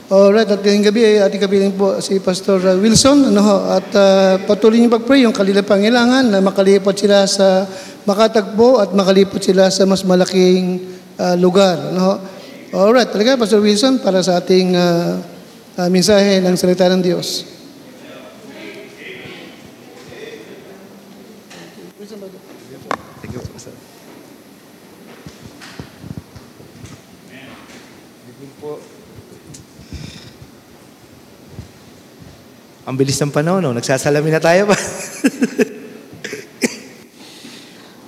Alright, at ngayong gabi ay ating kabilang po si Pastor Wilson. At patuloy niyo pag-pray yung kanilang pangailangan na makalipot sila sa makatagpo at makalipot sila sa mas malaking lugar. Alright, talaga Pastor Wilson para sa ating mensahe ng salita ng Diyos. Thank you, Pastor. Po. Ang bilis ng panahon, no? Nagsasalamin na tayo ba?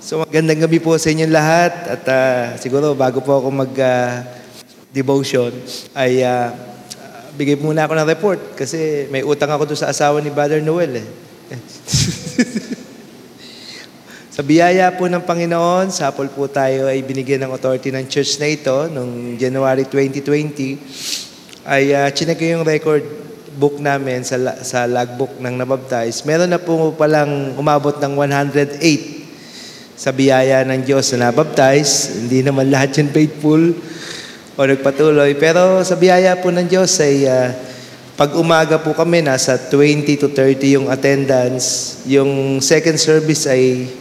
So magandang gabi po sa inyong lahat at siguro bago po ako mag-devotion ay bigay muna ako ng report kasi may utang ako doon sa asawa ni Brother Noel. Sa biyaya po ng Panginoon, sapol po tayo ay binigyan ng authority ng church na ito noong January 2020 ay chinek ko yung record book namin sa logbook ng nabaptize. Meron na po palang umabot ng 108 sa biyaya ng Diyos na nabaptize. Hindi naman lahat yun faithful o nagpatuloy. Pero sa biyaya po ng Diyos ay pag umaga po kami, nasa 20 to 30 yung attendance. Yung second service ay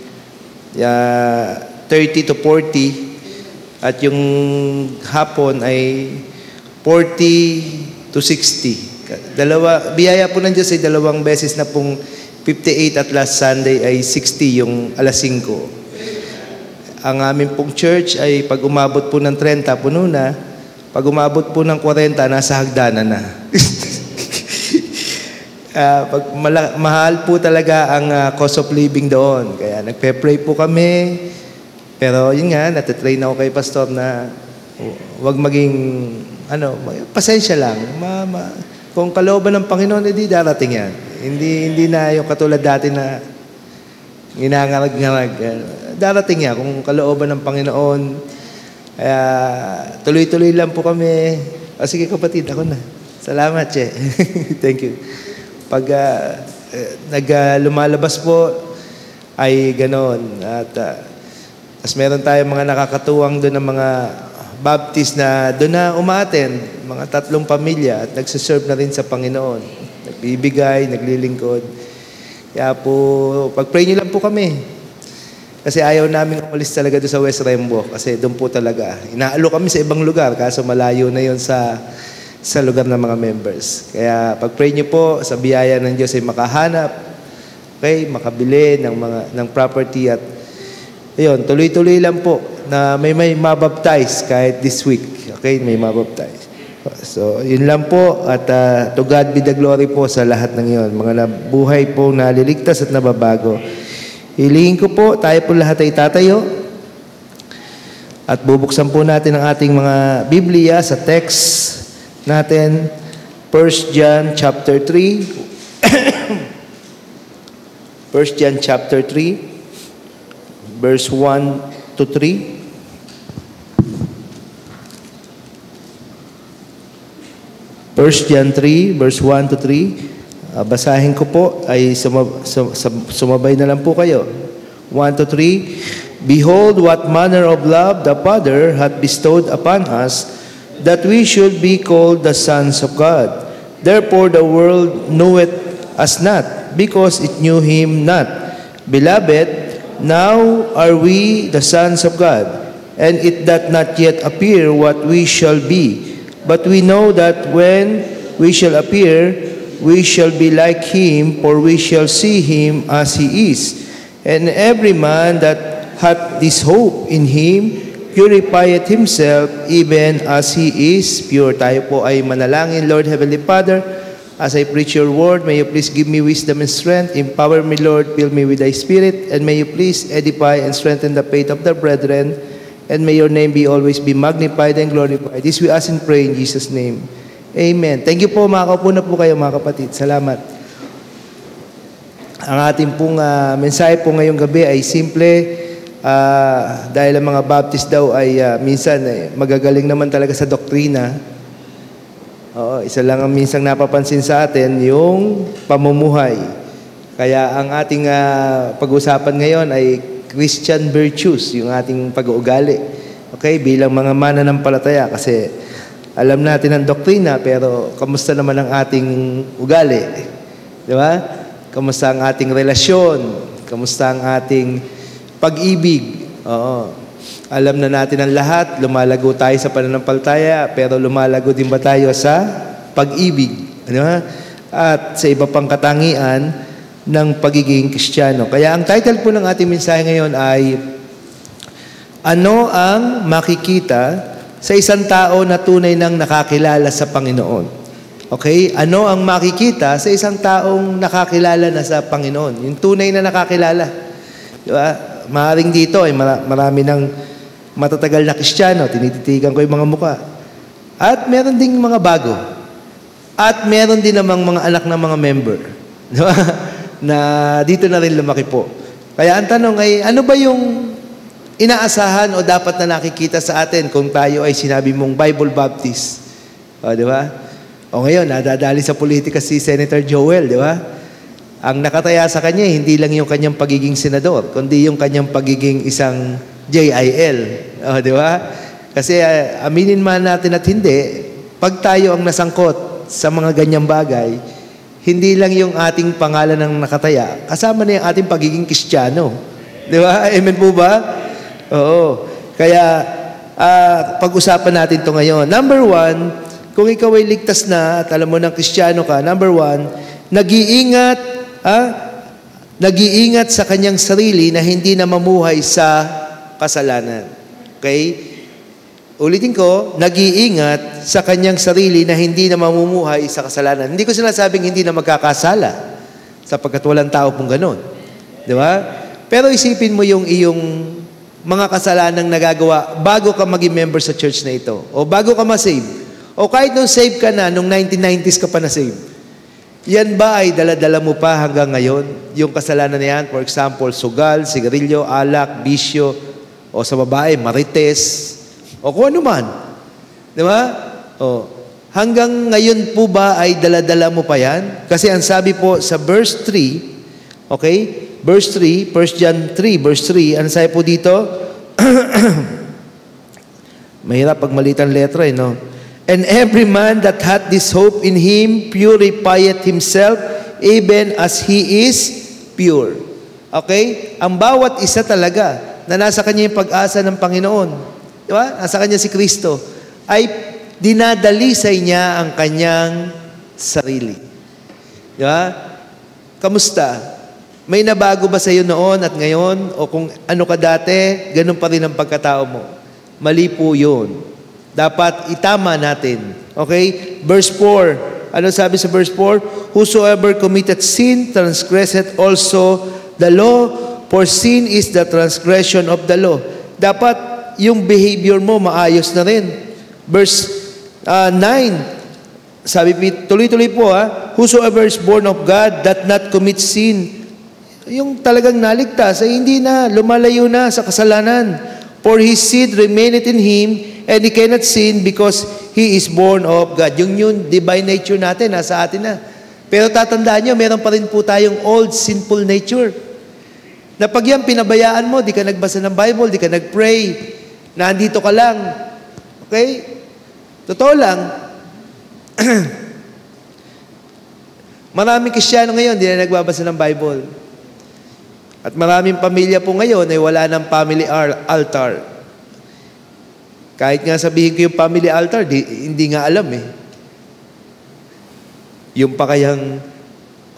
30 to 40 at yung hapon ay 40 to 60. Biyaya po ng Diyos ay dalawang beses na pong 58 at last Sunday ay 60 yung alas 5. Ang aming pong church ay pag umabot po ng 30, puno na. Pag umabot po ng 40, nasa hagdanan na. Mahal po talaga ang cost of living doon. Kaya nagpe-pray po kami. Pero yun nga, natitrain ako kay Pastor na wag maging, pasensya lang. Kung kalooban ng Panginoon, hindi darating yan. Hindi na yung katulad dati na ginangarag-ngarag. Darating yan kung kalooban ng Panginoon. Kaya tuloy-tuloy lang po kami. Sige kapatid, ako na. Salamat, Che. Thank you. Pag lumalabas po, ay ganon. At as meron tayong mga nakakatuwang doon ng mga Baptist na doon na umaattend, mga 3 pamilya at nagsiserve na rin sa Panginoon. Nagbibigay, naglilingkod. Kaya po, pag-pray niyo lang po kami. Kasi ayaw namin umalis talaga doon sa West Rembo. Kasi doon po talaga. Inaalo kami sa ibang lugar, kaso malayo na yon sa lugar ng mga members. Kaya pag-pray niyo po, sa biyaya ng Diyos ay makahanap, okay, makabili ng property at ayun, tuloy-tuloy lang po na may mabaptize kahit this week. Okay, may mabaptize. So, yun lang po at to God be the glory po sa lahat ng yun. Mga buhay po naliligtas at nababago. Hilingin ko po, tayo po lahat ay tatayo at bubuksan po natin ang ating mga Biblia sa text natin, 1 John chapter 3. 1 John chapter 3, verse 1 to 3. 1 John 3, verse 1 to 3. Basahin ko po, ay sumabay na lang po kayo. 1 to 3. Behold, what manner of love the Father hath bestowed upon us, that we should be called the sons of God. Therefore the world knoweth us not, because it knew him not. Beloved, now are we the sons of God, and it doth not yet appear what we shall be. But we know that when we shall appear, we shall be like him, for we shall see him as he is. And every man that hath this hope in him purifieth himself even as he is pure. Tayo po ay manalangin. Lord Heavenly Father, as I preach your word, may you please give me wisdom and strength. Empower me, Lord. Fill me with thy spirit. And may you please edify and strengthen the faith of the brethren. And may your name be always be magnified and glorified. This we ask and pray in Jesus' name. Amen. Thank you po. Makakaupo na po kayo mga kapatid. Salamat. Ang ating pong mensahe po ngayong gabi ay simple. Dahil ang mga Baptist daw ay minsan magagaling naman talaga sa doktrina. Oo, isa lang ang minsang napapansin sa atin, yung pamumuhay. Kaya ang ating pag-usapan ngayon ay Christian virtues, yung ating pag-uugali. Okay, bilang mga mananampalataya kasi Alam natin ang doktrina, pero kamusta naman ang ating ugali? Di ba? Kamusta ang ating relasyon? Kamusta ang ating pag-ibig? Oo. Alam na natin ang lahat, lumalago tayo sa pananampalataya, pero lumalago din ba tayo sa pag-ibig? Di ba? At sa iba pang katangian ng pagiging Kristiyano. Kaya ang title po ng ating mensahe ngayon ay ano ang makikita sa isang tao na tunay nang nakakilala sa Panginoon? Okay? Ano ang makikita sa isang taong nakakilala na sa Panginoon? Yung tunay na nakakilala. Diba? Maaaring dito ay marami ng matatagal na Kristiyano. Tinititigan ko yung mga muka. At meron ding mga bago. At meron din namang mga anak ng mga member. Diba? Na dito na rin lumaki po. Kaya ang tanong ay, ano ba yung inaasahan o dapat na nakikita sa atin kung tayo ay sinabi mong Bible Baptist? O, di ba? O ngayon, nadadali sa politika si Senator Joel, di ba? Ang nakataya sa kanya, hindi lang yung kanyang pagiging senador, kundi yung kanyang pagiging isang JIL. O, di ba? Kasi aminin man natin at hindi, pag tayo ang nasangkot sa mga ganyang bagay, hindi lang yung ating pangalan ang nakataya, kasama na yung ating pagiging Kristiyano. Di ba? Amen po ba? Oo. Kaya, pag-usapan natin ito ngayon. Number one, kung ikaw ay ligtas na at alam mo ng Kristiyano ka, number one, nag-iingat sa kanyang sarili na hindi na mamuhay sa kasalanan. Okay? Ulitin ko, nag-iingat sa kanyang sarili na hindi na mamumuhay sa kasalanan. Hindi ko sinasabing hindi na magkakasala sapagkat walang tao pong ganun. Di ba? Pero isipin mo yung iyong mga kasalanang nagagawa bago ka maging member sa church na ito. O bago ka ma-save. O kahit nung save ka na, nung 1990s ka pa na-save. Yan ba ay dala-dala mo pa hanggang ngayon? Yung kasalanan na yan, for example, sugal, sigarilyo, alak, bisyo, o sa babae, marites, o kung ano man. Di ba? O, hanggang ngayon po ba ay dala-dala mo pa yan? Kasi ang sabi po sa verse 3, okay? Verse 3, 1 John 3, verse 3, ano sabi po dito? Mahirap pag maliit ang letra, no? And every man that hath this hope in him purifieth himself even as he is pure. Okay? Ang bawat isa talaga na nasa kanya yung pag-asa ng Panginoon, di ba? Nasa kanya si Kristo, ay dinadalisay niya ang kanyang sarili. Di ba? Kamusta? May nabago ba sa iyo noon at ngayon? O kung ano ka dati, ganun pa rin ang pagkatao mo. Mali po yun. Dapat itama natin. Okay? Verse 4. Ano sabi sa verse 4? Whosoever committed sin, transgresseth also the law, for sin is the transgression of the law. Dapat yung behavior mo maayos na rin. Verse 9. Sabi, tuloy-tuloy po whosoever is born of God, that not commit sin, yung talagang naligtas ay hindi na, lumalayo na sa kasalanan. For his seed remaineth in him, and he cannot sin because he is born of God. Yung divine nature natin, nasa atin na. Pero tatandaan nyo, meron pa rin po tayong old sinful nature. Na pag yan pinabayaan mo, di ka nagbasa ng Bible, di ka nagpray, nandito ka lang. Okay? Totoo lang. Maraming Kristiyano ngayon, di na nagbabasa ng Bible. At maraming pamilya po ngayon ay wala ng family altar. Kahit nga sabihin ko yung family altar, hindi nga alam eh. Yung pa kayang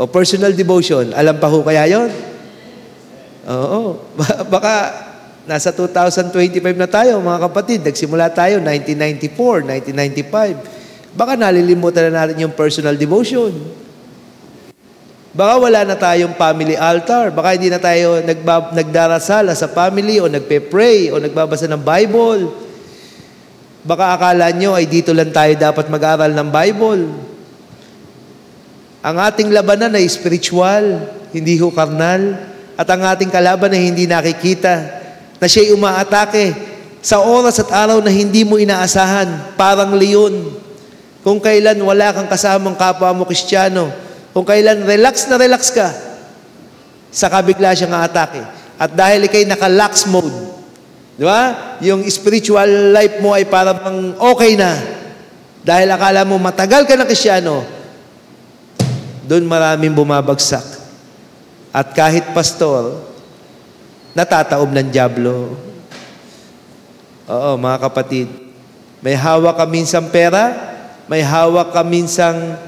personal devotion, alam pa ho kaya yon? Oo. Baka nasa 2025 na tayo, mga kapatid. Nagsimula tayo 1994, 1995. Baka nalilimutan na natin yung personal devotion. Baka wala na tayong family altar. Baka hindi na tayo nagdarasal sa family o nagpe-pray o nagbabasa ng Bible. Baka akala nyo ay dito lang tayo dapat mag-aral ng Bible. Ang ating labanan ay spiritual, hindi ho karnal. At ang ating kalaban ay hindi nakikita. Na siya'y umaatake sa oras at araw na hindi mo inaasahan. Parang leon. Kung kailan wala kang kasamang kapwa mo Kristiyano, kung kailan relax na relax ka, saka bigla siyang aatake. At dahil ikay naka-lax mode, di ba? Yung spiritual life mo ay parang okay na. Dahil akala mo matagal ka na Kristiyano, doon maraming bumabagsak. At kahit pastor, natataob ng dyablo. Oo, mga kapatid. May hawak ka minsang pera, may hawak ka minsang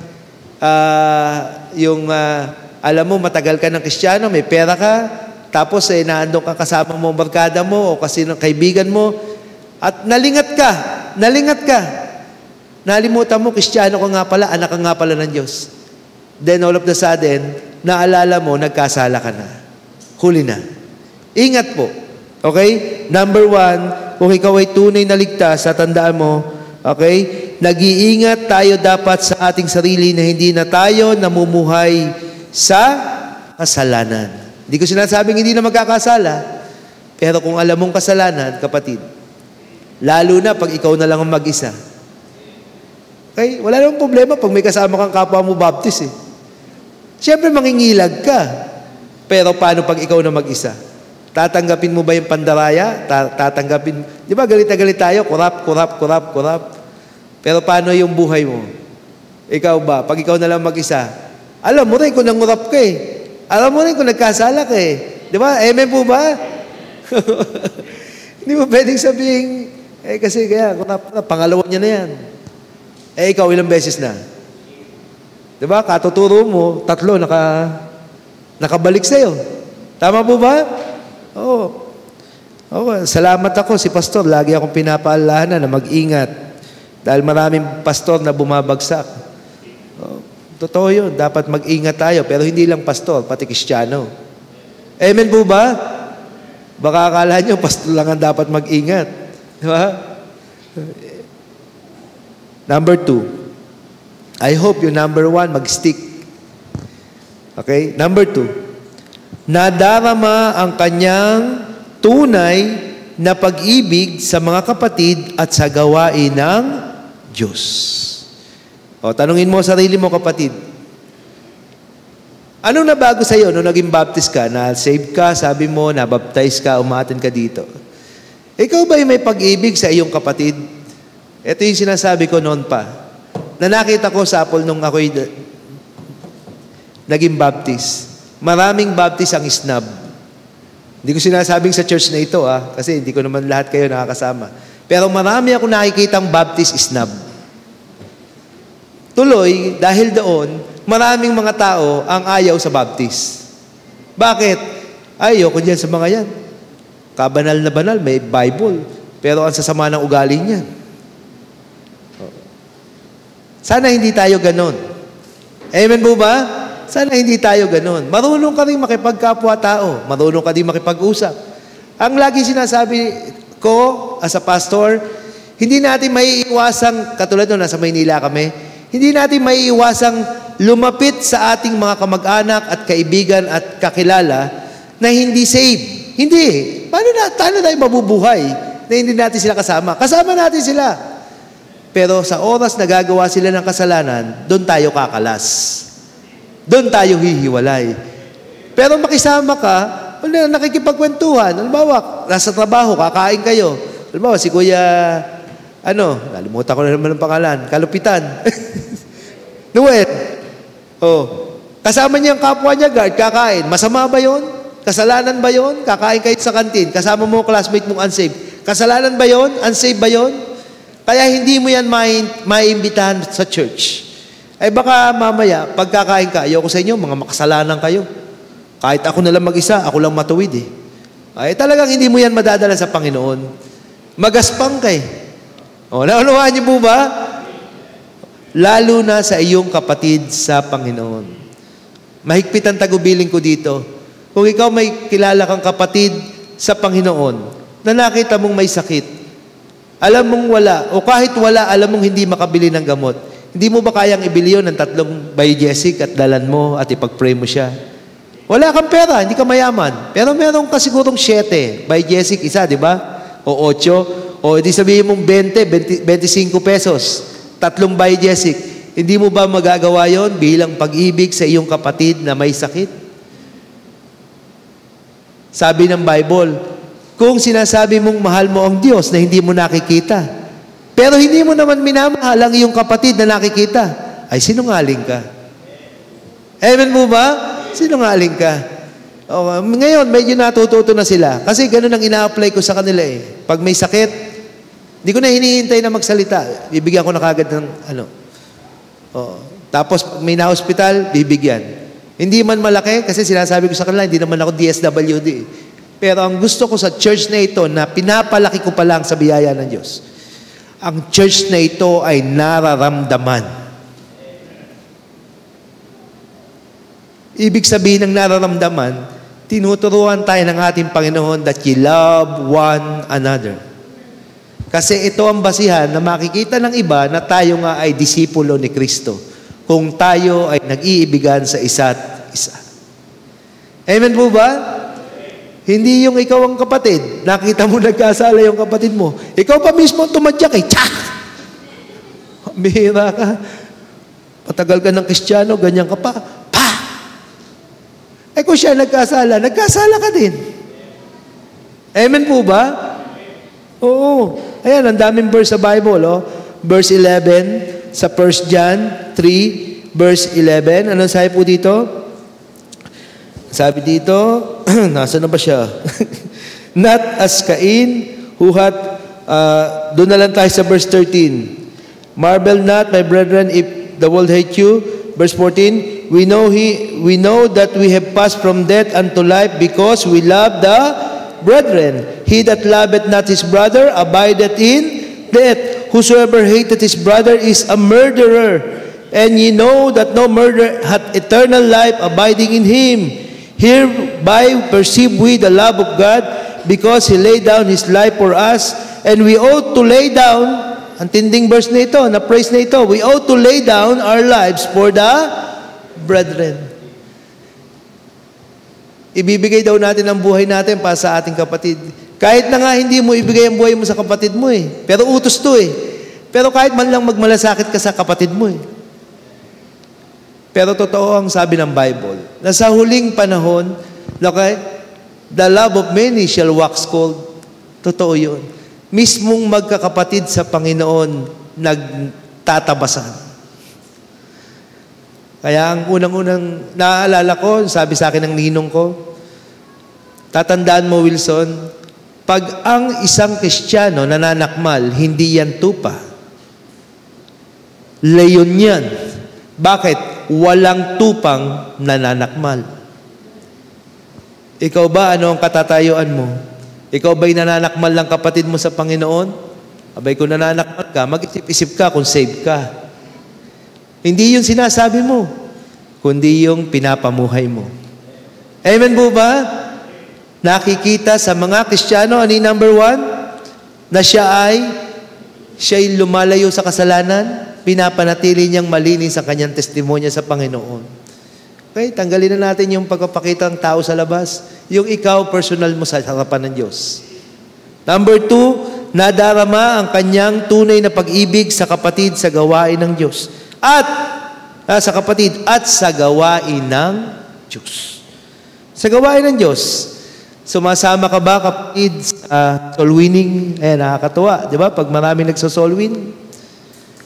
alam mo, matagal ka ng Kristiyano, may pera ka, tapos naandun ka kasama mo, barkada mo, o kasi ng kaibigan mo, at nalingat ka. Nalimutan mo, Kristiyano ka nga pala, anak ka nga pala ng Diyos. Then all of the sudden, naalala mo, nagkasala ka na. Huli na. Ingat po. Okay? Number 1, kung ikaw ay tunay na ligtas, tandaan mo, okay? Nag-iingat tayo dapat sa ating sarili na hindi na tayo namumuhay sa kasalanan. Hindi ko sinasabing hindi na magkakasala, pero kung alam mong kasalanan, kapatid, lalo na pag ikaw na lang ang mag-isa. Okay? Wala namang problema pag may kasama kang kapwa mo baptist eh. Siyempre, mangingilag ka. Pero paano pag ikaw na mag-isa? Tatanggapin mo ba yung pandaraya? Tatanggapin, di ba galit na galit tayo? Kurap. Pero paano yung buhay mo? Ikaw ba? Pag ikaw na lang mag-isa, alam mo rin kung nangurap ka eh. Alam mo rin kung nagkasala ka eh. Di ba? Amen po ba? Hindi mo pwedeng sabihin, kasi kaya, pangalawa niya na yan. Ikaw ilang beses na? Di ba? Katuturo mo, 3 nakabalik sa'yo. Tama po ba? Oo. Salamat ako, si pastor. Lagi akong pinapaalahan na mag-ingat. Dahil maraming pastor na bumabagsak. Totoo yun. Dapat mag-ingat tayo. Pero hindi lang pastor, pati Kristiyano. Amen po ba? Baka akala nyo, pastor lang ang dapat mag-ingat. Di ba? Number 2. I hope yung number 1 mag-stick. Okay? Number 2. Nadarama ang kanyang tunay na pag-ibig sa mga kapatid at sa gawain ng Diyos. O, tanungin mo sarili mo, kapatid. Anong nabago sa iyo nung naging baptist ka? Na-save ka, sabi mo, na-baptize ka, umaaten ka dito. Ikaw ba yung may pag-ibig sa iyong kapatid? Ito yung sinasabi ko noon pa. Na nakita ko sa Apple nung ako'y naging baptist. Maraming baptist ang snob. Hindi ko sinasabing sa church na ito, kasi hindi ko naman lahat kayo nakakasama. Pero marami ako nakikitang baptist snob. Tuloy, dahil doon, maraming mga tao ang ayaw sa baptist. Bakit? Ayaw ko dyan sa mga yan. Kabanal na banal, may Bible. Pero ang sasama ng ugali niyan. Sana hindi tayo ganon. Amen po ba? Sana hindi tayo ganon. Marunong ka rin makipagkapwa-tao. Marunong ka rin makipag-usap. Ang lagi sinasabi ko as a pastor, hindi natin maiiwasang, katulad nung nasa Maynila kami, hindi natin maiiwasang lumapit sa ating mga kamag-anak at kaibigan at kakilala na hindi safe. Hindi. Paano tayo mabubuhay na hindi natin sila kasama? Kasama natin sila. Pero sa oras na gagawa sila ng kasalanan, doon tayo kakalas. Doon tayo hihiwalay. Pero makisama ka, nakikipagkwentuhan. Halimbawa, nasa trabaho, kakain kayo. Halimbawa, si Kuya, nalimutan ko na naman ang pangalan, Kalupitan. Noel. Kasama niya ang kapwa niya, guard, kakain. Masama ba yun? Kasalanan ba yun? Kakain kayo sa kantin. Kasama mo classmate mong unsaved. Kasalanan ba yun? Unsaved ba yun? Kaya hindi mo yan maiimbitahan sa church. Ay baka mamaya, pagkakain ka, ayoko sa inyo, mga makasalanan kayo. Kahit ako na lang mag-isa, ako lang matuwid eh. Ay talagang hindi mo yan madadala sa Panginoon. Magaspang ka eh. Naunawaan niyo po ba? Lalo na sa iyong kapatid sa Panginoon. Mahigpit ang tagubilin ko dito. Kung ikaw may kilala kang kapatid sa Panginoon, na nakita mong may sakit, alam mong wala, o kahit wala, alam mong hindi makabili ng gamot, hindi mo ba kayang ibili yun ng 3 Biogesic at dalan mo at ipag-pray mo siya? Wala kang pera, hindi ka mayaman. Pero meron ka sigurong 7 Biogesic, isa, di ba? O 8. O di sabihin mong 25 pesos, 3 Biogesic. Hindi mo ba magagawa yon bilang pag-ibig sa iyong kapatid na may sakit? Sabi ng Bible, kung sinasabi mong mahal mo ang Diyos na hindi mo nakikita, Pero hindi mo naman minamahal ang iyong kapatid na nakikita, ay sinungaling ka. Amen mo ba? Sinungaling ka. Ngayon, medyo natututo na sila. Kasi ganun ang ina-apply ko sa kanila eh. Pag may sakit, hindi ko na hinihintay na magsalita. Bibigyan ko na kagad ng ano. Tapos, pag may na-hospital, bibigyan. Hindi man malaki, kasi sinasabi ko sa kanila, hindi naman ako DSWD. Pero ang gusto ko sa church na ito, na pinapalaki ko pa lang sa biyaya ng Diyos, ang church na ito ay nararamdaman. Ibig sabihin ng nararamdaman, tinuturuan tayo ng ating Panginoon that you love one another. Kasi ito ang basihan na makikita ng iba na tayo nga ay disipulo ni Kristo kung tayo ay nag-iibigan sa isa't isa. Amen po ba? Hindi yung ikaw ang kapatid. Nakita mo nagkasala yung kapatid mo. Ikaw pa mismo tumadyak eh. Tsak! Bihira ka. Patagal ka ng Kristiyano, ganyan ka pa. Kung siya nagkasala ka din. Amen po ba? Oo. Ayan, ang daming verse sa Bible. Verse 11 sa 1 John 3, verse 11. Anong sabi po dito? Sabi dito, nasa na ba siya? Not as Cain, who had, doon na lang tayo sa verse 13. Marvel not, my brethren, if the world hate you. Verse 14, we know that we have passed from death unto life because we love the brethren. He that loveth not his brother abideth in death. Whosoever hateth his brother is a murderer. And ye know that no murderer hath eternal life abiding in him. Hereby perceive we the love of God, because He laid down His life for us, and we ought to lay down. Ang tinding verse na ito, na praise na ito, we ought to lay down our lives for the brethren. Ibibigay daw natin ang buhay natin para sa ating kapatid. Kahit na nga hindi mo ibigay ang buhay mo sa kapatid mo eh. Pero utos to eh. Pero kahit man lang magmalasakit ka sa kapatid mo eh. Pero totoo ang sabi ng Bible, na sa huling panahon, okay, the love of many shall wax cold. Totoo yun. Mismong magkakapatid sa Panginoon nagtatabasan. Kaya ang unang-unang naaalala ko, sabi sa akin ng ninong ko, tatandaan mo, Wilson, pag ang isang Kristiyano nananakmal, hindi yan tupa. Leyon yan. Bakit? Walang tupang nananakmal. Ikaw ba, ano ang katatayuan mo? Ikaw ba'y nananakmal ng kapatid mo sa Panginoon? Abay, kung nananakmal ka, mag-isip-isip ka kung save ka. Hindi yun sinasabi mo, kundi yung pinapamuhay mo. Amen po ba? Nakikita sa mga Kristiyano, ano yung number 1? Na siya'y lumalayo sa kasalanan, pinapanatili niyang malinis ang kanyang testimonya sa Panginoon. Okay, tanggalin na natin yung pagpapakita ng tao sa labas. Yung ikaw, personal mo sa harapan ng Diyos. Number 2, nadarama ang kanyang tunay na pag-ibig sa kapatid sa gawain ng Diyos. At, sa kapatid, at sa gawain ng Diyos. Sa gawain ng Diyos. Sumasama ka ba, kapatid, sa soul winning? Nakakatuwa. Di ba? Pag maraming nagso-soul win.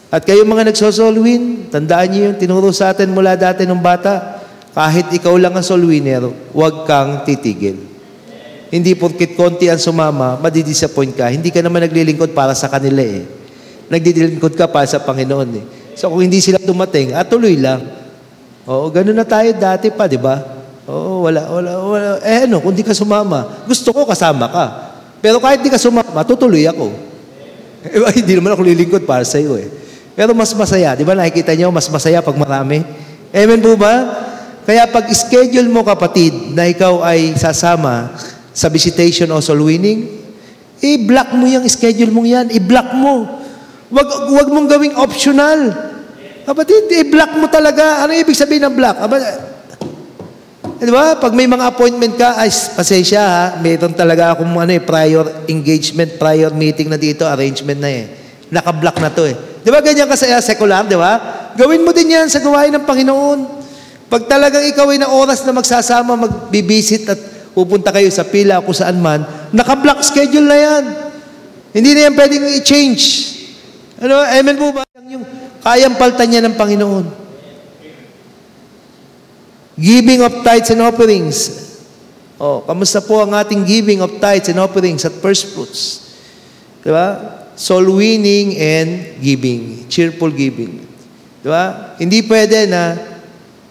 At kayong mga nagso-soul win, tandaan niyo yung tinuro sa atin mula dati ng bata. Kahit ikaw lang ang soul winner, huwag kang titigil. Hindi porkit konti ang sumama, madidisappoint ka. Hindi ka naman naglilingkod para sa kanila eh. Nagdilingkod ka para sa Panginoon eh. So kung hindi sila dumating, tuloy lang. Oo, ganun na tayo dati pa, di ba? Oo, wala. Kung di ka sumama, gusto ko kasama ka. Pero kahit di ka sumama, tutuloy ako. Hindi naman ako lilingkod para sa iyo eh. Pero mas masaya, di ba nakikita niyo, mas masaya pag marami? Amen po ba? Kaya pag schedule mo, kapatid, na ikaw ay sasama sa visitation o soul winning, i-block mo yung schedule mong yan. I-block mo. Wag mong gawing optional. Kapatid, i-block mo talaga. Ano ibig sabihin ng block? Di ba? Pag may mga appointment ka, ay, pasensya ha, mayroon talaga akong prior engagement, prior meeting na dito, arrangement na eh. Naka-block na to eh. Di ba ganyan ka sa secular, di ba? Gawin mo din yan sa gawain ng Panginoon. Pag talagang ikaw ay na oras na magsasama, magbibisit at pupunta kayo sa pila o kung saan man, naka-block schedule na yan. Hindi na yan pwedeng i-change. Ano, amen po ba? Yung kayang paltan niya ng Panginoon. Giving of tithes and offerings. Oh, kamusta po ang ating giving of tithes and offerings at first fruits? Diba? Soul winning and giving. Cheerful giving. Diba? Hindi pwede na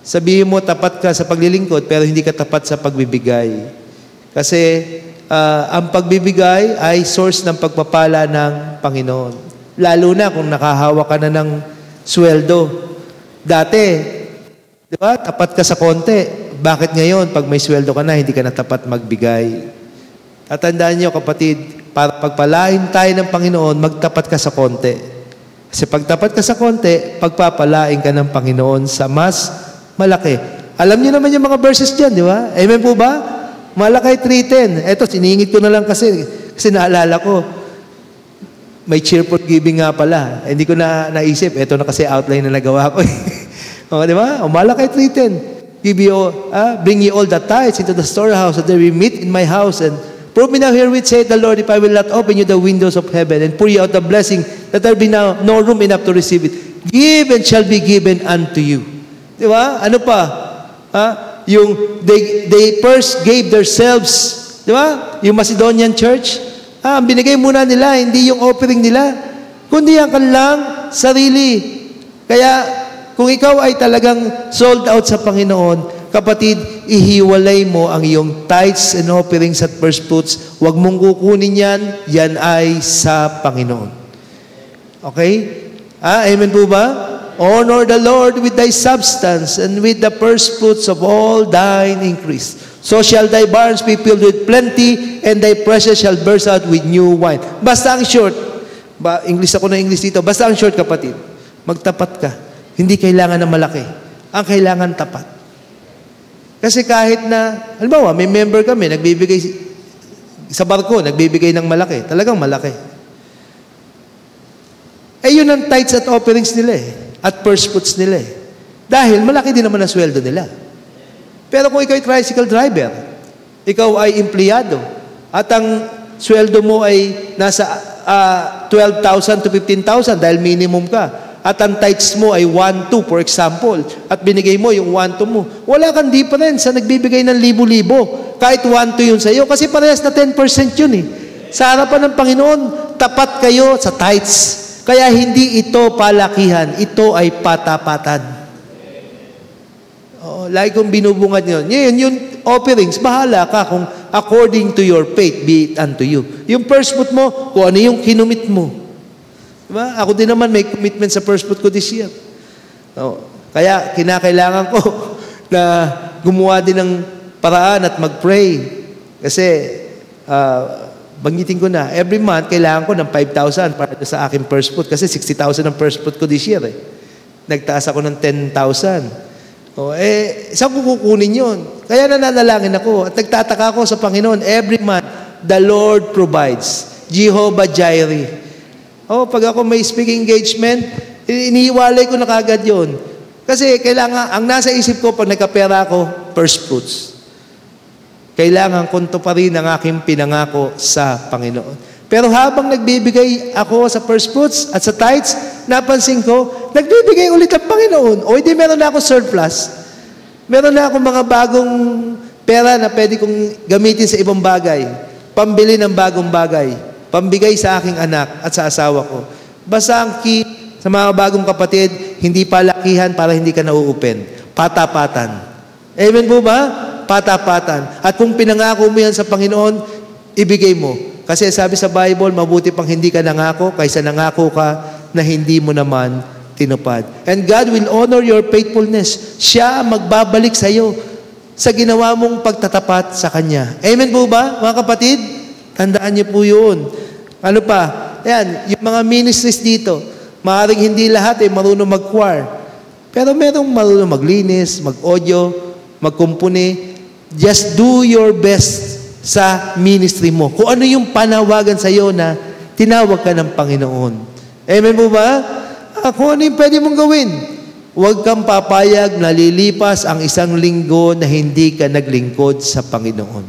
sabihin mo tapat ka sa paglilingkod pero hindi ka tapat sa pagbibigay. Kasi ang pagbibigay ay source ng pagpapala ng Panginoon. Lalo na kung nakahawa ka na ng sweldo. Dati, di ba, tapat ka sa konti. Bakit ngayon, pag may sweldo ka na, hindi ka na tapat magbigay? Tatandaan niyo, kapatid, para pagpalain tayo ng Panginoon, magtapat ka sa konti. Kasi pag tapat ka sa konti, pagpapalain ka ng Panginoon sa mas malaki. Alam niyo naman yung mga verses dyan, di ba? Amen po ba? Malakay 3:10. Eto, siningit ko na lang kasi naalala ko. May cheerful giving nga pala. Hindi ko na naisip. Eto na kasi outline na nagawa ko. O, di ba? O, Malakay 3:10. Bring ye all the tithes into the storehouse, that there be meat in my house, and prove me now herewith, saith the Lord, if I will not open you the windows of heaven, and pour you out the blessing, that there be now no room enough to receive it. Give, and shall be given unto you. Di ba? Ano pa? Yung they first gave themselves, di ba? Yung Macedonian church, ang binigay muna nila, hindi yung offering nila, kundi ang kanilang sarili. Kaya, kung ikaw ay talagang sold out sa Panginoon, kapatid, ihiwalay mo ang iyong tithes and offerings at first fruits. Huwag mong kukunin yan, yan ay sa Panginoon. Okay? Amen po ba? Honor the Lord with thy substance and with the first fruits of all thine increase. So shall thy barns be filled with plenty, and thy presses shall burst out with new wine. Basta ang short, English ako na English dito, basta ang short, kapatid, magtapat ka. Hindi kailangan ng malaki. Ang kailangan tapat. Kasi kahit na, halimbawa, may member kami, nagbibigay sa barko, nagbibigay ng malaki. Talagang malaki. Yun ang tithes at offerings nila at first fruits nila Dahil malaki din naman ang sweldo nila. Pero kung ikaw ay tricycle driver, ikaw ay empleyado, at ang sweldo mo ay nasa 12,000 to 15,000 dahil minimum ka, at ang tithes mo ay 1-2, for example, at binigay mo yung 1-2 mo, wala kang difference sa nagbibigay ng libo-libo. Kahit 1-2 yun sa'yo, kasi parehas na 10% yun Sa harapan ng Panginoon, tapat kayo sa tithes. Kaya hindi ito palakihan, ito ay patapatan. Like kung binubungad nyo, yung offerings, bahala ka kung according to your faith, be it unto you. Yung first fruit mo, kung ano yung kinumit mo. Diba? Ako din naman may commitment sa first fruit ko this year. Kaya kinakailangan ko na gumawa din ng paraan at mag-pray. Kasi banggitin ko na, every month kailangan ko ng 5,000 para sa aking first fruit. Kasi 60,000 ang first fruit ko this year. Nagtaas ako ng 10,000. Saan ko kukunin yun? Kaya nananalangin ako at nagtataka ako sa Panginoon. Every month, the Lord provides. Jehovah Jireh. Pag ako may speaking engagement, iniiwalay ko na kagad yun. Kasi kailangan, ang nasa isip ko pag nagkapera ako, first fruits. Kailangan kunto pa rin ang aking pinangako sa Panginoon. Pero habang nagbibigay ako sa first fruits at sa tithes, napansin ko, nagbibigay ulit ang Panginoon. Hindi meron na ako surplus. Meron na ako mga bagong pera na pwede kong gamitin sa ibang bagay. Pambili ng bagong bagay. Pambigay sa aking anak at sa asawa ko. Basta ang key sa mga bagong kapatid, hindi palakihan para hindi ka nauupen. Patapatan. Amen po ba? Patapatan. At kung pinangako mo yan sa Panginoon, ibigay mo. Kasi sabi sa Bible, mabuti pang hindi ka nangako kaysa nangako ka na hindi mo naman tinupad. And God will honor your faithfulness. Siya ang magbabalik sa iyo sa ginawa mong pagtatapat sa Kanya. Amen po ba, mga kapatid? Tandaan niyo po yun. Ano pa? Ayan, yung mga ministries dito, maaaring hindi lahat ay marunong mag-choir. Pero merong marunong maglinis, mag-audio, mag-kumpuni. Just do your best sa ministry mo. Kung ano yung panawagan sa iyo na tinawag ka ng Panginoon. Amen po ba? Kung ano yung pwede mong gawin. Huwag kang papayag na lilipas ang isang linggo na hindi ka naglingkod sa Panginoon.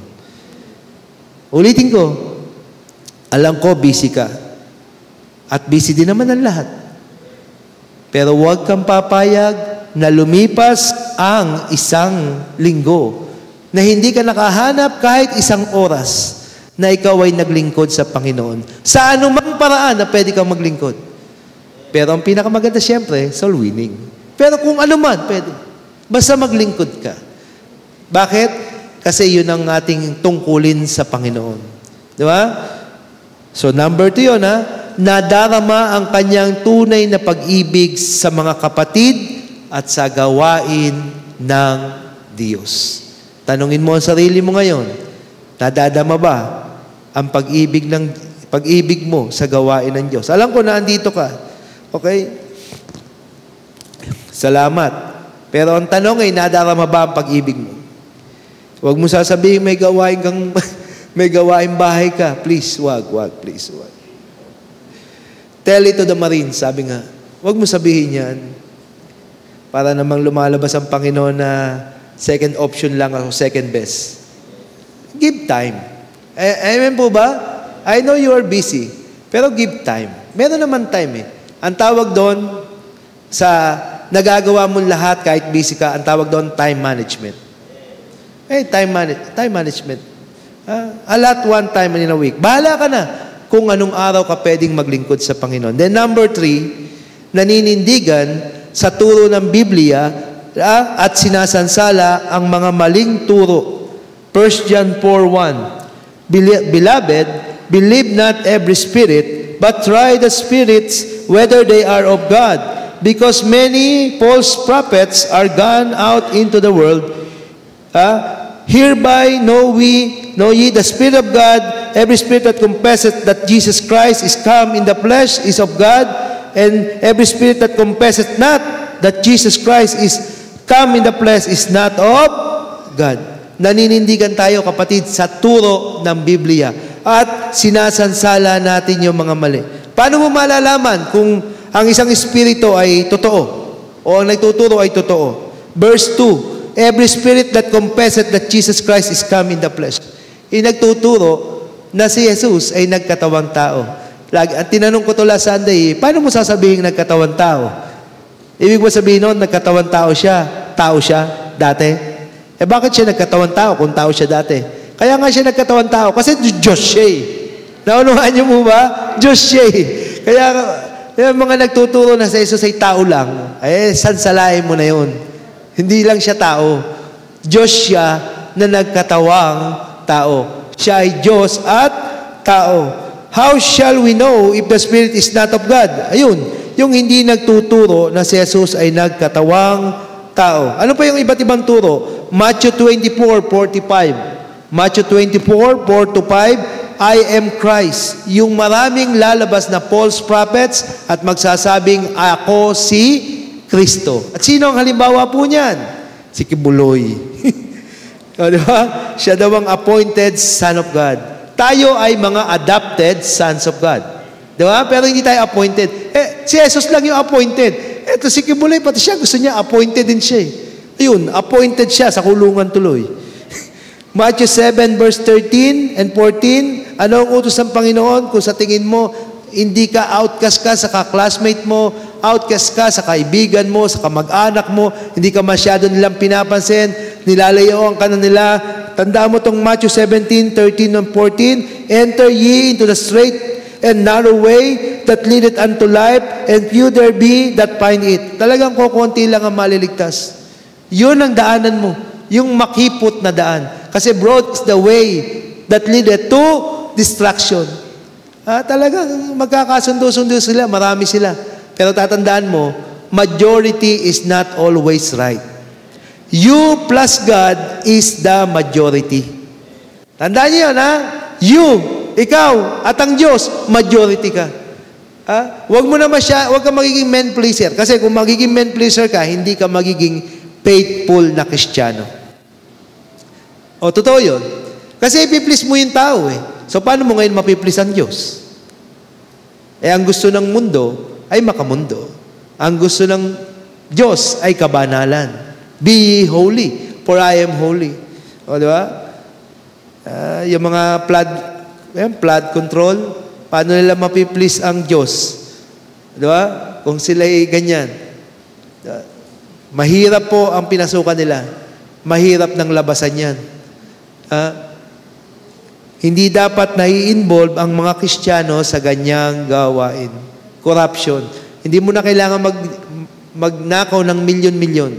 Ulitin ko, alam ko busy ka. At busy din naman ang lahat. Pero huwag kang papayag na lumipas ang isang linggo na hindi ka nakahanap kahit isang oras na ikaw ay naglingkod sa Panginoon. Sa anumang paraan na pwede kang maglingkod. Pero ang pinakamaganda siyempre, soul winning. Pero kung ano man, pwede. Basta maglingkod ka. Bakit? Kasi yun ang ating tungkulin sa Panginoon. Di ba? So number 2 yun, nadarama ang kanyang tunay na pag-ibig sa mga kapatid at sa gawain ng Diyos. Tanungin mo ang sarili mo ngayon, nadadama ba ang pag-ibig mo sa gawain ng Diyos? Alam ko na andito ka. Okay? Salamat. Pero ang tanong ay, nadarama ba ang pag-ibig mo? Huwag mo sasabihin may gawain kang may gawain bahay ka. Please, please, wag. Tell it to the Marines, sabi nga. Huwag mo sabihin yan. Para namang lumalabas ang Panginoon na second option lang o second best. Give time. Amen po ba? I know you are busy, pero give time. Meron naman time eh. Ang tawag doon sa nagagawa mo lahat kahit busy ka, ang tawag doon time management. Time management. A lot one time in a week. Bahala ka na kung anong araw ka pwedeng maglingkod sa Panginoon. Then number 3, naninindigan sa turo ng Biblia at sinasansala ang mga maling turo. 1 John 4:1. Beloved, believe not every spirit, but try the spirits whether they are of God, because many false prophets are gone out into the world. Hereby know ye the Spirit of God. Every spirit that confesseth that Jesus Christ is come in the flesh is of God, and every spirit that confesseth not that Jesus Christ is come in the flesh is not of God. Naninindigan tayo, kapatid, sa turo ng Biblia at sinasansala natin yung mga mali. Paano mo malalaman kung ang isang espiritu ay totoo o ang nagtuturo ay totoo? Verse 2, every spirit that confesseth that Jesus Christ is come in the flesh. Nagtuturo na si Jesus ay nagkatawang tao. At tinanong ko to last Sunday, paano mo sasabihin nagkatawang tao? Ibig mo sabihin noon, nagkatawang tao siya dati? Bakit siya nagkatawang tao kung tao siya dati? Kaya nga siya nagkatawang tao, kasi Diyos siya eh. Naunuhan niyo mo ba? Diyos siya eh. Kaya yung mga nagtuturo na sa Jesus ay tao lang, sansalain mo na yun. Hindi lang siya tao. Diyos siya na nagkatawang tao. Siya ay Diyos at tao. How shall we know if the Spirit is not of God? Ayun, yung hindi nagtuturo na si Jesus ay nagkatawang tao. Ano pa yung iba't ibang turo? Matthew 24:4-5. Matthew 24:4-5, I am Christ. Yung maraming lalabas na false prophets at magsasabing, ako si Kristo. At sino ang halimbawa po niyan? Si Kibuloy. Di ba? Siya daw ang appointed son of God. Tayo ay mga adopted sons of God. Di ba? Pero hindi tayo appointed. Si Jesus lang yung appointed. Ito si Kibuloy, pati siya gusto niya, appointed din siya eh. Ayun, appointed siya sa kulungan tuloy. Matthew 7:13 and 14, ano ang utos ng Panginoon kung sa tingin mo, hindi ka outcast ka sa ka-classmate mo, outcast ka sa kaibigan mo, sa kamag-anak mo, hindi ka masyado nilang pinapansin, nilalayoan ka na nila. Tandaan mo tong Matthew 17:13 and 14, enter ye into the straight and narrow way that leadeth unto life, and few there be that find it. Talagang kukunti lang ang maliligtas. Yun ang daanan mo, yung makipot na daan. Kasi broad is the way that leadeth to destruction. Talagang magkakasundo-sundo sila, marami sila. Pero tatandaan mo, majority is not always right. You plus God is the majority. Tandaan niyo yun, You, ikaw, at ang Diyos, majority ka. Huwag ka magiging man pleaser. Kasi kung magiging man pleaser ka, hindi ka magiging faithful na Kristiyano. O, totoo yun. Kasi ipiplease mo yung tao eh. So, paano mo ngayon mapiplease ang Diyos? Ang gusto ng mundo ay makamundo. Ang gusto ng Diyos ay kabanalan. Be ye holy, for I am holy. O, di ba? Yung mga flood control, paano nila mapiplease ang Diyos? Di ba? Kung sila ay ganyan. Mahirap po ang pinasukan nila. Mahirap ng labasan yan. Hindi dapat nai-involve ang mga Kristiyano sa ganyang gawain. Corruption. Hindi mo na kailangan magnakaw ng milyon-milyon.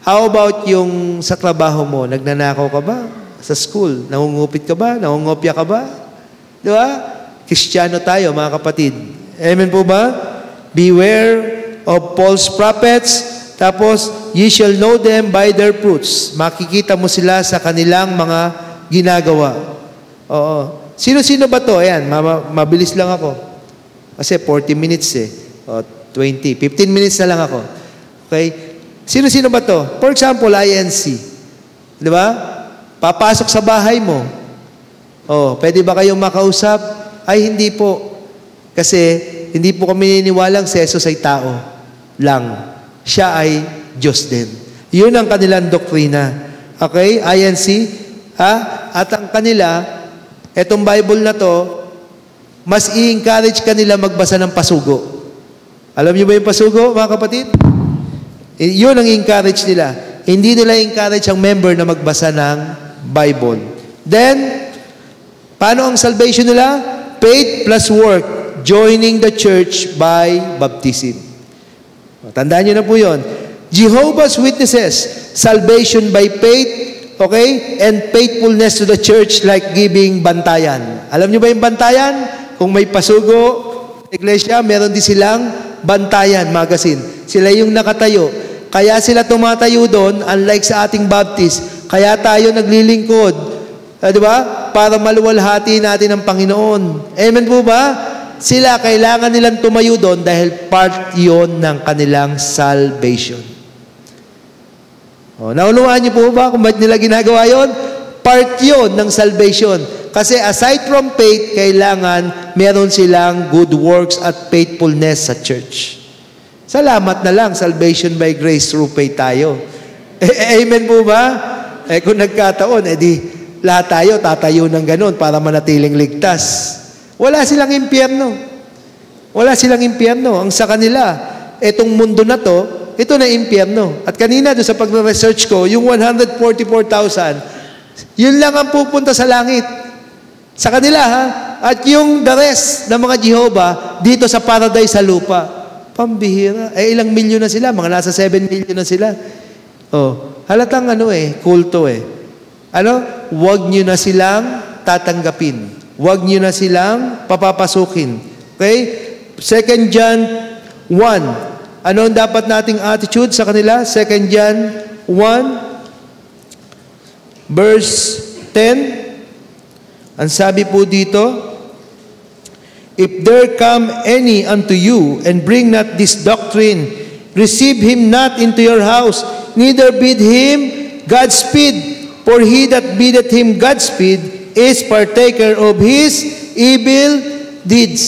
How about yung sa trabaho mo? Nagnanakaw ka ba? Sa school? Nangungupit ka ba? Nangungopya ka ba? Di ba? Kristiyano tayo, mga kapatid. Amen po ba? Beware of false prophets. Tapos, ye shall know them by their fruits. Makikita mo sila sa kanilang mga ginagawa. Oo. Sino-sino ba to? Ayan, mabilis lang ako. Kasi 40 minutes eh. O, 20. 15 minutes na lang ako. Okay? Sino-sino ba to? For example, INC. Di ba? Papasok sa bahay mo. Oh, pwede ba kayong makausap? Ay, hindi po. Kasi, hindi po kami niniwalang si Jesus ay tao lang. Siya ay Diyos din. Yun ang kanilang doktrina. Okay? INC. At ang kanila, etong Bible na to, mas i-encourage kanila magbasa ng pasugo. Alam niyo ba yung pasugo, mga kapatid? Yun ang encourage nila. Hindi nila encourage ang member na magbasa ng Bible. Then, paano ang salvation nila? Faith plus work, joining the church by baptism. Tandaan nyo na po yun. Jehovah's Witnesses, salvation by faith, okay? And faithfulness to the church like giving bantayan. Alam nyo ba yung bantayan? Kung may pasugo, iglesia, meron din silang bantayan magazine. Sila yung nakatayo. Kaya sila tumatayo doon, unlike sa ating Baptist. Kaya tayo naglilingkod. Di ba? Para maluwalhati natin ang Panginoon. Amen po ba? Sila, kailangan nilang tumayo doon dahil part yon ng kanilang salvation. Naunawaan niyo po ba kung ba't nila ginagawa yon? Part yon ng salvation. Kasi aside from faith, kailangan meron silang good works at faithfulness sa church. Salamat na lang, salvation by grace through faith tayo. Amen po ba? Kung nagkataon, di lahat tayo tatayo ng ganun para manatiling ligtas. Wala silang impyerno. Wala silang impyerno. Ang sa kanila, etong mundo na to, ito na impyerno. At kanina doon sa pag-research ko, yung 144,000, yun lang ang pupunta sa langit. Sa kanila, ha? At yung the rest ng mga Jehovah, dito sa paradise sa lupa. Pambihira. Ilang milyon na sila? Mga nasa 7 million na sila. Halatang kulto eh. Huwag nyo na silang tatanggapin. Huwag nyo na silang papapasukin. Okay? 2 John 1. Ano ang dapat nating attitude sa kanila? 2 John 1, verse 10. Ang sabi po dito, if there come any unto you, and bring not this doctrine, receive him not into your house, neither bid him Godspeed. For he that biddeth him Godspeed is partaker of his evil deeds.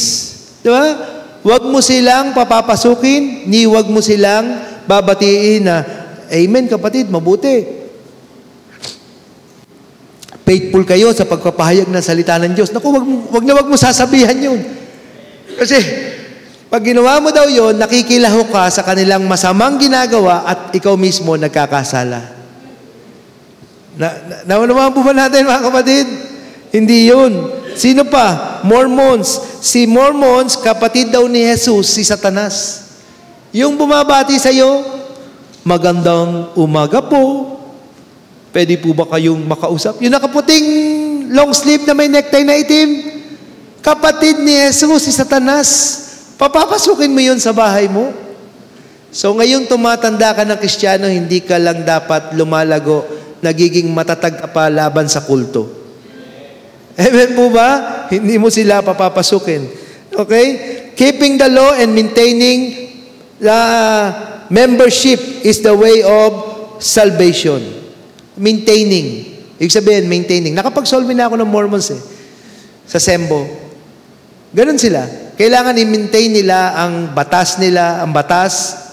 Diba? Huwag mo silang papapasukin, ni huwag mo silang babatiin na, amen kapatid, mabuti. Faithful kayo sa pagpapahayag ng salita ng Diyos. Naku, wag mo sasabihan yun. Kasi, pag ginawa mo daw yun, nakikilaho ka sa kanilang masamang ginagawa at ikaw mismo nagkakasala. Naunawahan po ba natin, mga kapatid? Hindi yun. Sino pa? Mormons. Si Mormons, kapatid daw ni Jesus, si Satanas. Yung bumabati sa'yo, magandang umaga po. Pwede po ba kayong makausap? Yung nakaputing long sleeve na may necktie na itim, kapatid ni Jesus, si Satanas. Papapasukin mo yun sa bahay mo. So ngayong tumatanda ka ng Kristiyano, hindi ka lang dapat lumalago, nagiging matatag ka pa laban sa kulto. Amen po ba? Hindi mo sila papapasukin. Okay? Keeping the law and maintaining the membership is the way of salvation. Maintaining. Ibig sabihin, maintaining. Nakapag-solve na ako ng Mormons sa Sembo. Ganun sila. Kailangan i-maintain nila ang batas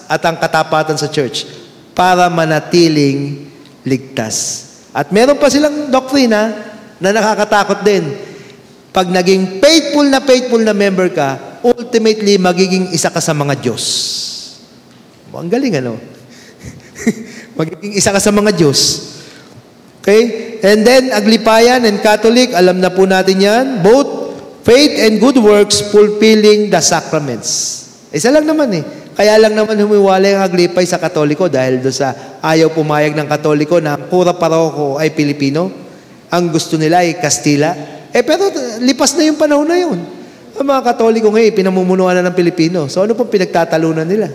at ang katapatan sa church para manatiling ligtas. At meron pa silang doktrina na nakakatakot din. pag naging faithful na member ka, ultimately, magiging isa ka sa mga Diyos. Ang galing, ano? Magiging isa ka sa mga Diyos. Okay? And then, Aglipayan and Catholic, alam na po natin yan, both faith and good works fulfilling the sacraments. Isa lang naman eh. Kaya lang naman humiwalay ang Aglipay sa Katoliko dahil doon sa ayaw pumayag ng Katoliko na ang kura paroko ay Pilipino. Ang gusto nila ay Kastila. Pero lipas na yung panahon na yun. Ang mga Katoliko ngayon, pinamumunuan na ng Pilipino. So ano pong pinagtatalunan nila?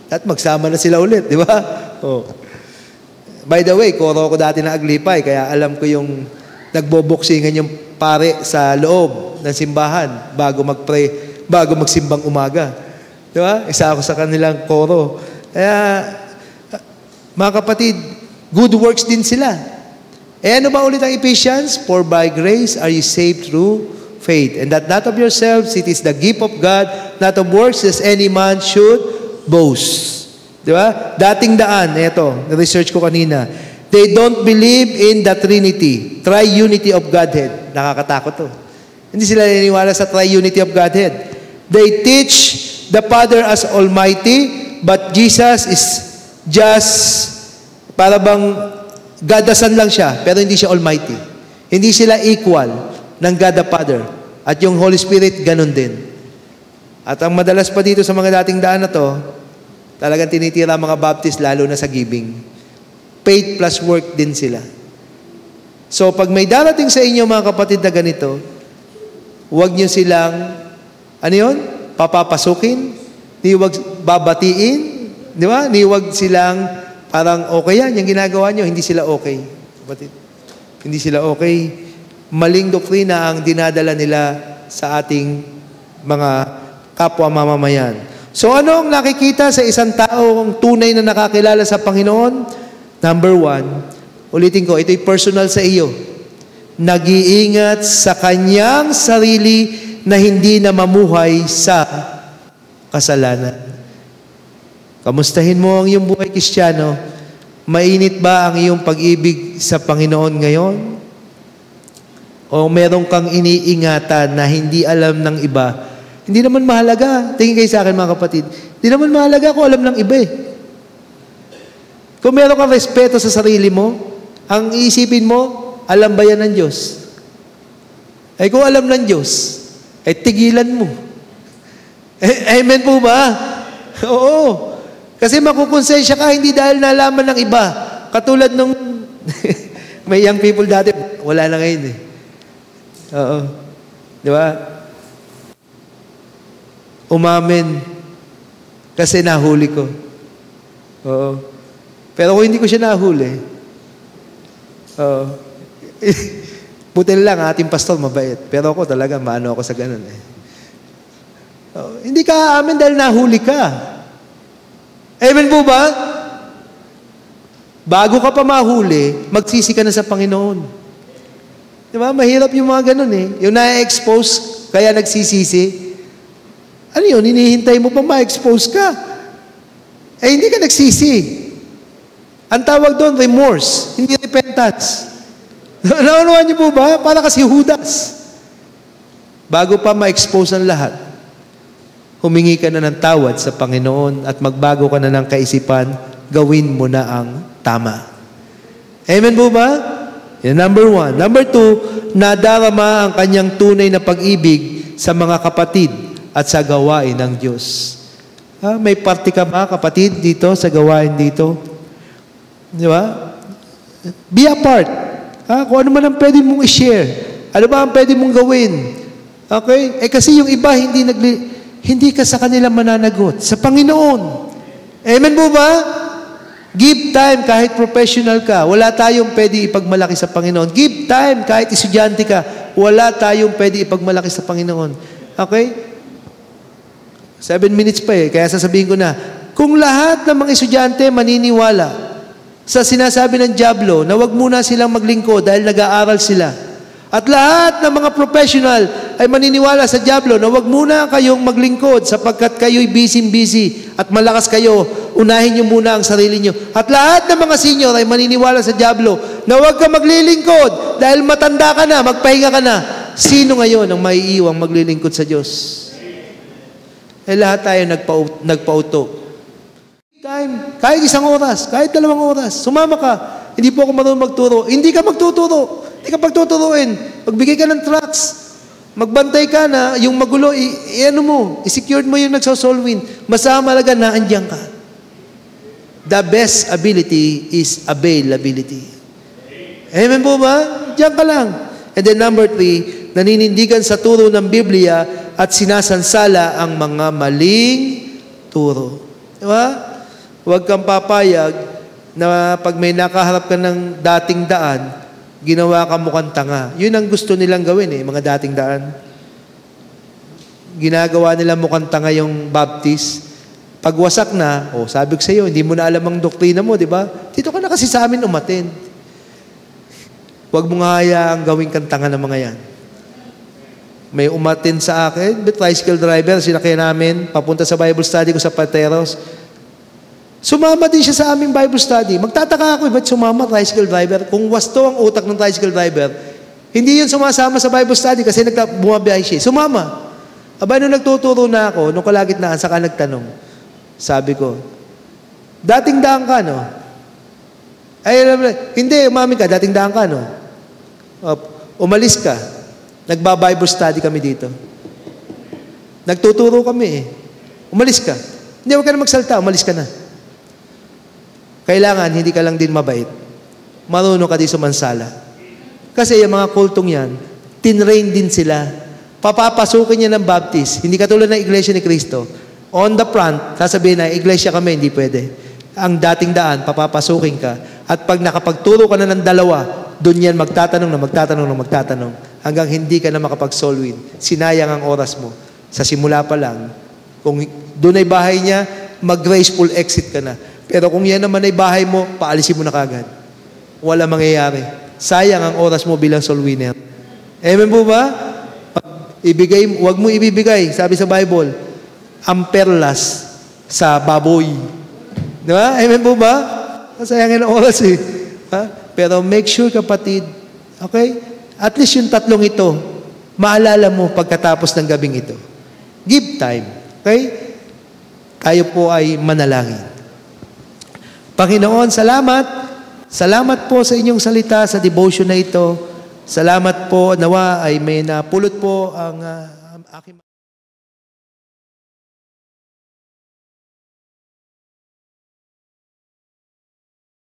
At magsama na sila ulit, di ba? Oh. By the way, kuro ko dati na Aglipay, kaya alam ko yung nagboboksingan yung pare sa loob ng simbahan bago mag-pray, bago magsimbang umaga. Di ba? Isa ako sa kanilang koro. Kaya, mga kapatid, good works din sila. Ano ba ulit ang Ephesians? For by grace are you saved through faith. And that not of yourselves, it is the gift of God, not of works, as any man should boast. Di ba? Dating daan, eto, research ko kanina. They don't believe in the Trinity, triunity of Godhead. Nakakatakot to. Hindi sila naniniwala sa triunity of Godhead. They teach the Father as Almighty, but Jesus is just, para bang God the Son lang siya, pero hindi siya Almighty. Hindi sila equal ng God the Father. At yung Holy Spirit, ganun din. At ang madalas pa dito sa mga dating daan na to, talagang tinitira mga Baptist, lalo na sa giving. Faith plus work din sila. So, pag may darating sa inyo, mga kapatid, na ganito, huwag nyo silang, ano yun? Papapasukin, ni wag babatiin, di ba? Ni wag silang parang okay yan, yung ginagawa nyo, hindi sila okay. Hindi sila okay. Maling doktrina ang dinadala nila sa ating mga kapwa mamamayan. So ano ang nakikita sa isang taong tunay na nakakilala sa Panginoon? Number 1, ulitin ko, ito'y personal sa iyo. Nag-iingat sa kanyang sarili na hindi na mamuhay sa kasalanan. Kamustahin mo ang iyong buhay Kristiyano? Mainit ba ang iyong pag-ibig sa Panginoon ngayon? O meron kang iniingatan na hindi alam ng iba? Hindi naman mahalaga. Tingin kayo sa akin, mga kapatid. Hindi naman mahalaga kung alam ng iba eh. Kung meron kang respeto sa sarili mo, ang iisipin mo, alam ba yan ng Diyos? Ay kung alam ng Diyos, ay tigilan mo. Amen po ba? Oo. Kasi makukonsensya ka, hindi dahil nalaman ng iba. Katulad nung may young people dati, wala na ngayon eh. Oo. Di ba? Umamin kasi nahuli ko. Oo. Pero kung hindi ko siya nahuli, oo. Buti lang, ating pastor mabait. Pero ako talaga, maano ako sa ganun eh. Hindi ka aamin dahil nahuli ka. Amen po ba? Bago ka pa mahuli, magsisi ka na sa Panginoon. Di ba? Mahirap yung mga ganun eh. Yung na-expose, kaya nagsisisi. Ano yun? Hinihintay mo pa ma-expose ka. Eh, hindi ka nagsisi. Ang tawag doon, remorse, hindi repentance. Naunawan niyo po ba? Para kasi Judas. Bago pa ma-expose ang lahat, humingi ka na ng tawad sa Panginoon at magbago ka na ng kaisipan, gawin mo na ang tama. Amen po ba? Yan, number 1. Number 2, nadarama ang kanyang tunay na pag-ibig sa mga kapatid at sa gawain ng Diyos. May parte ka ba, kapatid, dito sa gawain dito? Di ba? Be a part. Kung ano man ang pwede mong i-share. Ano ba ang pwede mong gawin? Okay? Kasi yung iba, hindi ka sa kanila mananagot. Sa Panginoon. Amen po ba? Give time kahit professional ka. Wala tayong pwede ipagmalaki sa Panginoon. Give time kahit estudyante ka. Wala tayong pwede ipagmalaki sa Panginoon. Okay? 7 minutes pa eh. Kaya sasabihin ko na, kung lahat ng mga estudyante maniniwala sa sinasabi ng Diablo na wag muna silang maglingkod dahil nag-aaral sila. At lahat ng mga professional ay maniniwala sa Diablo na wag muna kayong maglingkod sapagkat kayo'y busy at malakas kayo, unahin nyo muna ang sarili nyo. At lahat ng mga senior ay maniniwala sa Diablo na wag ka maglilingkod dahil matanda ka na, magpahinga ka na. Sino ngayon ang maiiwang maglilingkod sa Diyos? Eh lahat tayo nagpauto. Time, kahit 1 oras, kahit 2 oras, sumama ka. Hindi po ako marunong magturo. Hindi ka magtuturo. Hindi ka pagtuturuin. Magbigay ka ng tracts. Magbantay ka na yung magulo, i-secured mo yung nagsosolwin. Masama na andyan ka. The best ability is availability. Amen po ba? Diyan ka lang. And then number 3, naninindigan sa turo ng Biblia at sinasansala ang mga maling turo. Diba? Huwag kang papayag na pag may nakaharap ka ng dating daan, ginawa ka mukhang tanga. Yun ang gusto nilang gawin mga dating daan. Ginagawa nila mukhang tanga yung Baptist. Pag wasak na, sabi ko sa iyo, hindi mo na alam ang doktrina mo, di ba? Dito ka na kasi sa amin umattend. Huwag mo nga hayaang gawing kang tanga ng mga yan. May umattend sa akin, tricycle driver, sinakay namin, papunta sa Bible study ko sa Pateros. Sumama din siya sa aming Bible study. Magtataka ako, ba't sumama tricycle driver? Kung wasto ang utak ng tricycle driver, hindi yun sumasama sa Bible study kasi bumabiyahe siya. Sumama. Aba, nung nagtuturo na ako, nung kalagitnaan, saka nagtanong. Sabi ko, dating daan ka, no? Ay, hindi, umami ka, dating daan ka, no? Umalis ka. Nagba-Bible study kami dito. Nagtuturo kami Umalis ka. Hindi, huwag ka na magsalta, umalis ka na. Kailangan, hindi ka lang din mabait. Marunong ka din sumansala. Kasi yung mga kultong yan, tinrain din sila. Papapasukin niya ng Baptist. Hindi katulad ng Iglesia ni Cristo. On the front, sasabihin na, Iglesia kami, hindi pwede. Ang dating daan, papapasukin ka. At pag nakapagturo ka na ng 2, doon yan magtatanong. Hanggang hindi ka na makapag-solwin. Sinayang ang oras mo. Sa simula pa lang, kung doon ay bahay niya, mag-graceful exit ka na. Pero kung yan naman ay bahay mo, paalisin mo na kagad. Wala mangyayari. Sayang ang oras mo bilang soul winner. Amen po ba? Huwag mo ibibigay, sabi sa Bible, ang perlas sa baboy. Di ba? Amen po ba? Sayangin ang oras Ha? Pero make sure, kapatid, okay? At least yung 3 ito, maalala mo pagkatapos ng gabing ito. Give time. Okay? Tayo po ay manalangin. Panginoon, salamat. Salamat po sa inyong salita, sa devotion na ito. Salamat po, nawa ay may napulot po ang aking